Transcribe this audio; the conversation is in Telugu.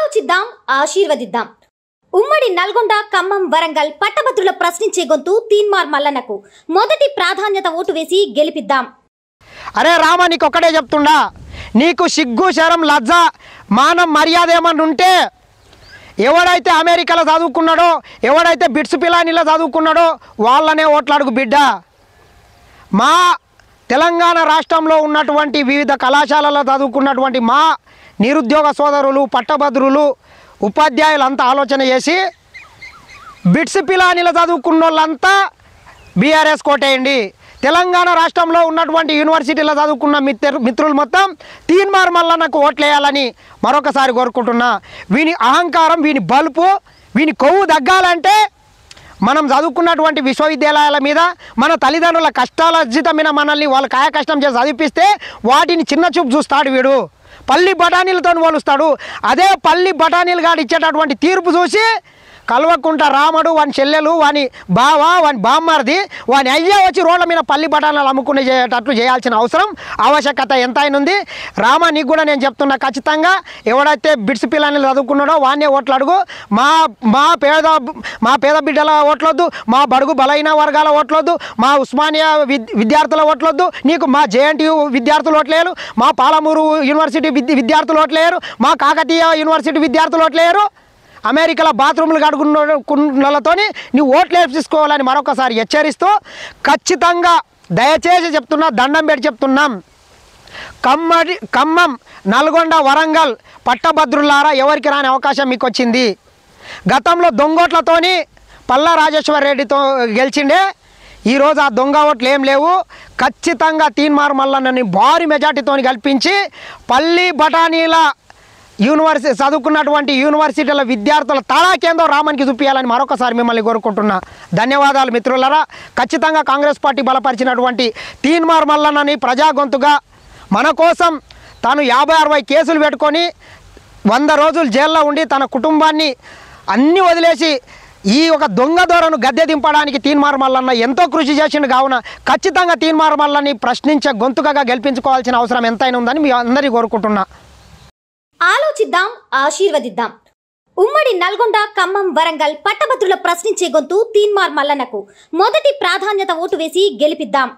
ఆలోచిద్దాం, ఆశీర్వదిద్దాం. ఉమ్మడి నల్గొండ, ఖమ్మం, వరంగల్ పట్టభద్రుల ప్రశ్నించే గొంతు తీన్మార్ మల్లన్నకు మొదటి ప్రాధాన్యత ఓటు వేసి గెలిపిద్దాం. అరే రామ, నీకు ఒక్కడే చెప్తుండా, నీకు సిగ్గు, శరం, లజ్జ, మానం, మర్యాద ఏమన్నా ఉంటే ఎవడైతే అమెరికాలో చదువుకున్నాడో, ఎవడైతే బిట్స్ పిలానీలో చదువుకున్నాడో వాళ్ళనే ఓట్లాడుకు బిడ్డ. మా తెలంగాణ రాష్ట్రంలో ఉన్నటువంటి వివిధ కళాశాలలో చదువుకున్నటువంటి మా నిరుద్యోగ సోదరులు, పట్టభద్రులు, ఉపాధ్యాయులంతా ఆలోచన చేసి బిట్స్ పిలానీలో చదువుకున్న వాళ్ళంతా బీఆర్ఎస్ కోటేయండి. తెలంగాణ రాష్ట్రంలో ఉన్నటువంటి యూనివర్సిటీలో చదువుకున్న మిత్రులు మొత్తం తీన్మార్ మల్లన్నకు ఓట్లేయాలని మరొకసారి కోరుకుంటున్నా. వీని అహంకారం, వీని బలుపు, వీని కొవ్వు తగ్గాలంటే మనం చదువుకున్నటువంటి విశ్వవిద్యాలయాల మీద మన తల్లిదండ్రుల కష్టాలర్జితమైన మనల్ని వాళ్ళు కాయ కష్టం చేసి చదివిపిస్తే వాటిని చిన్న చూపు చూస్తాడు వీడు. పల్లి బఠానీలతో పోలుస్తాడు. అదే పల్లి బఠానీలు గాడు ఇచ్చేటటువంటి తీర్పు చూసి కల్వకుంట రాముడు, వాని చెల్లెలు, వాని బావ, వాని బామ్మారిది, వాని అయ్యే వచ్చి రోడ్ల మీద పల్లి బఠానీలు అమ్ముకునేటట్లు చేయాల్సిన అవసరం, ఆవశ్యకత ఎంతైనా ఉంది. రామ, నీకు కూడా నేను చెప్తున్నా, ఖచ్చితంగా ఎవడైతే బిట్స్ పిల్లలు చదువుకున్నాడో వాన్నే ఓట్లు అడుగు. మా పేద బిడ్డల ఓట్లొద్దు, మా బడుగు బలైన వర్గాల ఓట్లొద్దు, మా ఉస్మానియా విద్యార్థుల ఓట్లొద్దు, నీకు మా జేఎన్టీయూ విద్యార్థులు ఓట్లేరు, మా పాలమూరు యూనివర్సిటీ విద్యార్థులు ఓట్లేరు, మా కాకతీయ యూనివర్సిటీ విద్యార్థులు ఓట్లేరు. అమెరికాలో బాత్రూములు కడుగున్నలతో నీవు ఓట్లు వేసుకోవాలని మరొకసారి హెచ్చరిస్తూ, ఖచ్చితంగా దయచేసి చెప్తున్నా, దండం పెట్టి చెప్తున్నాం, ఖమ్మం, నల్గొండ, వరంగల్ పట్టభద్రులారా, ఎవరికి రాని అవకాశం మీకు వచ్చింది. గతంలో దొంగోట్లతోని పల్లా రాజేశ్వర్ రెడ్డితో గెలిచిండే, ఈరోజు ఆ దొంగ ఓట్లు ఏం లేవు. ఖచ్చితంగా తీన్మార్ మల్లన్నని భారీ మెజార్టీతో గెలిపించి పల్లి బఠానీల చదువుకున్నటువంటి యూనివర్సిటీల విద్యార్థుల తడాకేందో రామానికి చూపించాలని మరొకసారి మిమ్మల్ని కోరుకుంటున్నా. ధన్యవాదాలు మిత్రులారా. ఖచ్చితంగా కాంగ్రెస్ పార్టీ బలపరిచినటువంటి తీన్మార్ మల్లన్నని ప్రజాగొంతుగా మన కోసం తాను 50-60 కేసులు పెట్టుకొని 100 రోజులు జైల్లో ఉండి తన కుటుంబాన్ని అన్నీ వదిలేసి ఈ ఒక దొంగ దొరను గద్దె దింపడానికి తీన్మార్ మల్లన్న ఎంతో కృషి చేసిండు. కావున ఖచ్చితంగా తీన్మార్ మల్లన్ని ప్రశ్నించే గొంతుకగా గెలిపించుకోవాల్సిన అవసరం ఎంతైనా ఉందని మీ అందరినీ కోరుకుంటున్నా. ఆలోచిద్దాం, ఆశీర్వదిద్దాం. ఉమ్మడి నల్గొండ, ఖమ్మం, వరంగల్ పట్టభద్రుల ప్రశ్నించే గొంతు తీన్మార్ మల్లన్నకు మొదటి ప్రాధాన్యత ఓటు వేసి గెలిపిద్దాం.